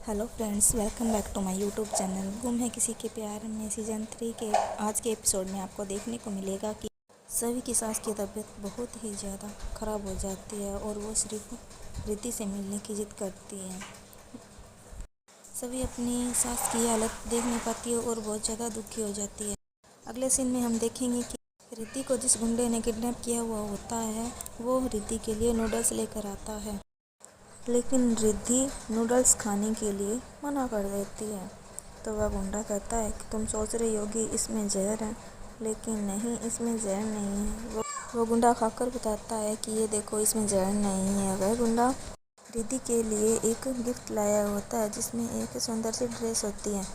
Hello friends, welcome back to my YouTube channel गुम है किसी के प्यार में सीज़न 3 के आज के एपिसोड में आपको देखने को मिलेगा कि सभी की सास की तबीयत बहुत ही ज़्यादा ख़राब हो जाती है और वो सिर्फ रिद्धि से मिलने की जिद करती है। सभी अपनी सास की हालत देख नहीं पाती है और बहुत ज़्यादा दुखी हो जाती है। अगले सीन में हम देखेंगे कि रिद्धि को जिस गुंडे ने किडनैप किया हुआ होता है वो रिद्धि के लिए नूडल्स लेकर आता है, लेकिन रिद्धि नूडल्स खाने के लिए मना कर देती है। तो वह गुंडा कहता है कि तुम सोच रही होगी इसमें जहर है, लेकिन नहीं, इसमें जहर नहीं है। वो गुंडा खाकर बताता है कि ये देखो, इसमें जहर नहीं है। वह गुंडा रिद्धि के लिए एक गिफ्ट लाया होता है जिसमें एक सुंदर सी ड्रेस होती है।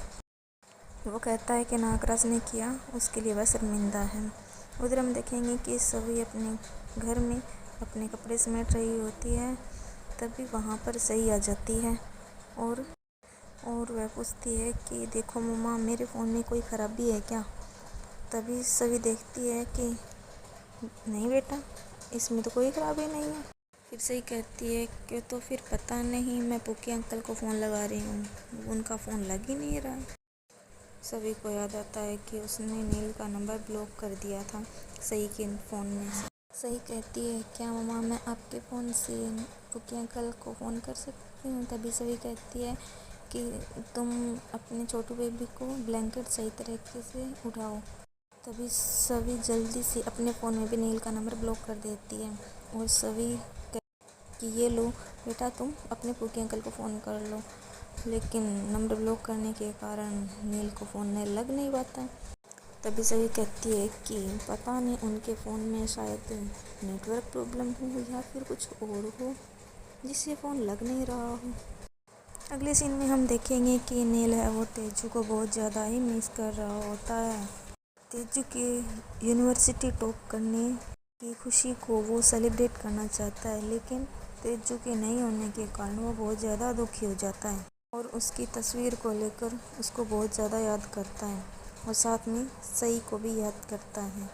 वो कहता है कि नागराज ने किया उसके लिए वह शर्मिंदा है। उधर हम देखेंगे कि सभी अपने घर में अपने कपड़े समेट रही होती है। तभी वहाँ पर सही आ जाती है और वह पूछती है कि देखो मम्मा, मेरे फ़ोन में कोई ख़राबी है क्या। तभी सभी देखती है कि नहीं बेटा, इसमें तो कोई ख़राबी नहीं है। फिर सही कहती है कि तो फिर पता नहीं, मैं पुकी अंकल को फ़ोन लगा रही हूँ, उनका फ़ोन लग ही नहीं रहा। सभी को याद आता है कि उसने नील का नंबर ब्लॉक कर दिया था सही के फ़ोन में से। सही कहती है क्या मम्मा, मैं आपके फ़ोन से पुकी अंकल को फ़ोन कर सकती हूँ। तभी सभी कहती है कि तुम अपने छोटू बेबी को ब्लैंकेट सही तरीके से उठाओ। तभी सभी जल्दी से अपने फ़ोन में भी नील का नंबर ब्लॉक कर देती है और सभी कि ये लो बेटा, तुम अपने पुकी अंकल को फ़ोन कर लो। लेकिन नंबर ब्लॉक करने के कारण नील को फ़ोन में लग नहीं पाता। तभी सभी कहती है कि पता नहीं, उनके फ़ोन में शायद नेटवर्क प्रॉब्लम हो या फिर कुछ और हो जिससे फ़ोन लग नहीं रहा हो। अगले सीन में हम देखेंगे कि नील है वो तेजू को बहुत ज़्यादा ही मिस कर रहा होता है। तेजू के यूनिवर्सिटी टॉप करने की खुशी को वो सेलिब्रेट करना चाहता है, लेकिन तेजू के नहीं होने के कारण वो बहुत ज़्यादा दुखी हो जाता है और उसकी तस्वीर को लेकर उसको बहुत ज़्यादा याद करता है और साथ में सई को भी याद करता है।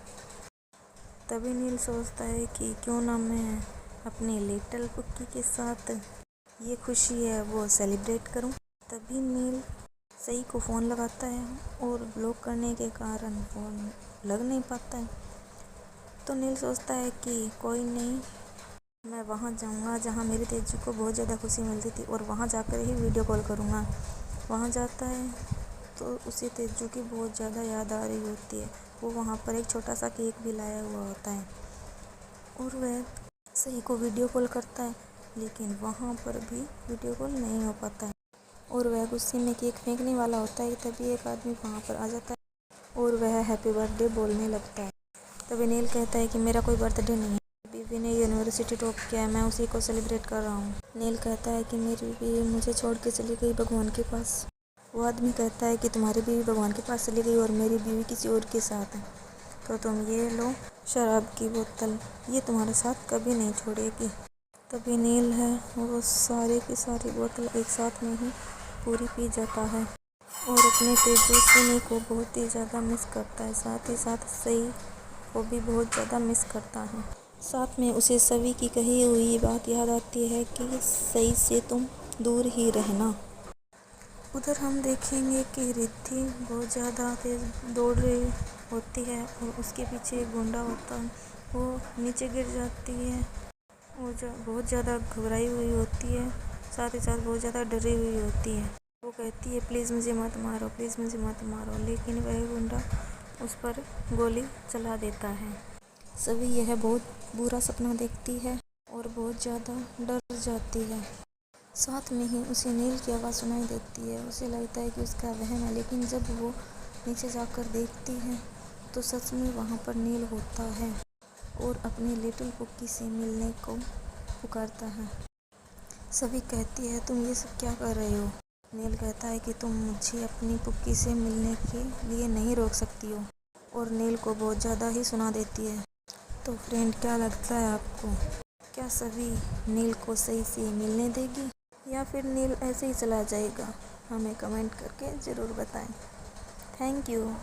तभी नील सोचता है कि क्यों ना मैं अपनी लिटिल पुक्की के साथ ये खुशी है वो सेलिब्रेट करूं। तभी नील सई को फ़ोन लगाता है और ब्लॉक करने के कारण फ़ोन लग नहीं पाता है। तो नील सोचता है कि कोई नहीं, मैं वहाँ जाऊँगा जहाँ मेरी तेजू को बहुत ज़्यादा खुशी मिलती थी और वहाँ जाकर ही वीडियो कॉल करूँगा। वहाँ जाता है तो उसे तेजू की बहुत ज़्यादा याद आ रही होती है। वो वहाँ पर एक छोटा सा केक भी लाया हुआ होता है और वह सही को वीडियो कॉल करता है, लेकिन वहाँ पर भी वीडियो कॉल नहीं हो पाता है और वह गुस्से में केक फेंकने वाला होता है। तभी एक आदमी वहाँ पर आ जाता है और वह हैप्पी बर्थडे बोलने लगता है। तभी नील कहता है कि मेरा कोई बर्थडे नहीं है, बीवी ने यूनिवर्सिटी टॉप किया है, मैं उसी को सेलिब्रेट कर रहा हूँ। नील कहता है कि मेरी बीवी मुझे छोड़ के चली गई भगवान के पास। वो आदमी कहता है कि तुम्हारी बीवी भगवान के पास चली गई और मेरी बीवी किसी और के साथ है, तो तुम ये लो शराब की बोतल, ये तुम्हारे साथ कभी नहीं छोड़ेगी। तभी नील है वो सारे की सारी बोतल एक साथ में ही पूरी पी जाता है और अपने तेजस्विनी को बहुत ही ज़्यादा मिस करता है। साथ ही साथ सई को भी बहुत ज़्यादा मिस करता है। साथ में उसे सभी की कही हुई बात याद आती है कि सई से तुम दूर ही रहना। उधर हम देखेंगे कि रिद्धि बहुत ज़्यादा तेज दौड़ रही होती है और उसके पीछे एक गुंडा होता है। वो नीचे गिर जाती है और बहुत ज़्यादा घबराई हुई होती है, साथ ही साथ बहुत ज़्यादा डरी हुई होती है। वो कहती है प्लीज़ मुझे मत मारो, प्लीज़ मुझे मत मारो, लेकिन वह गुंडा उस पर गोली चला देता है। सभी यह बहुत बुरा सपना देखती है और बहुत ज़्यादा डर जाती है। साथ में ही उसे नील की आवाज़ सुनाई देती है। उसे लगता है कि उसका वहम है, लेकिन जब वो नीचे जाकर देखती है तो सच में वहाँ पर नील होता है और अपनी लिटिल पुक्की से मिलने को पुकारता है। सभी कहती है तुम ये सब क्या कर रहे हो। नील कहता है कि तुम मुझे अपनी पुक्की से मिलने के लिए नहीं रोक सकती हो, और नील को बहुत ज़्यादा ही सुना देती है। तो फ्रेंड, क्या लगता है आपको, क्या सभी नील को सही से मिलने देगी या फिर नील ऐसे ही चला जाएगा? हमें कमेंट करके ज़रूर बताएं। Thank you.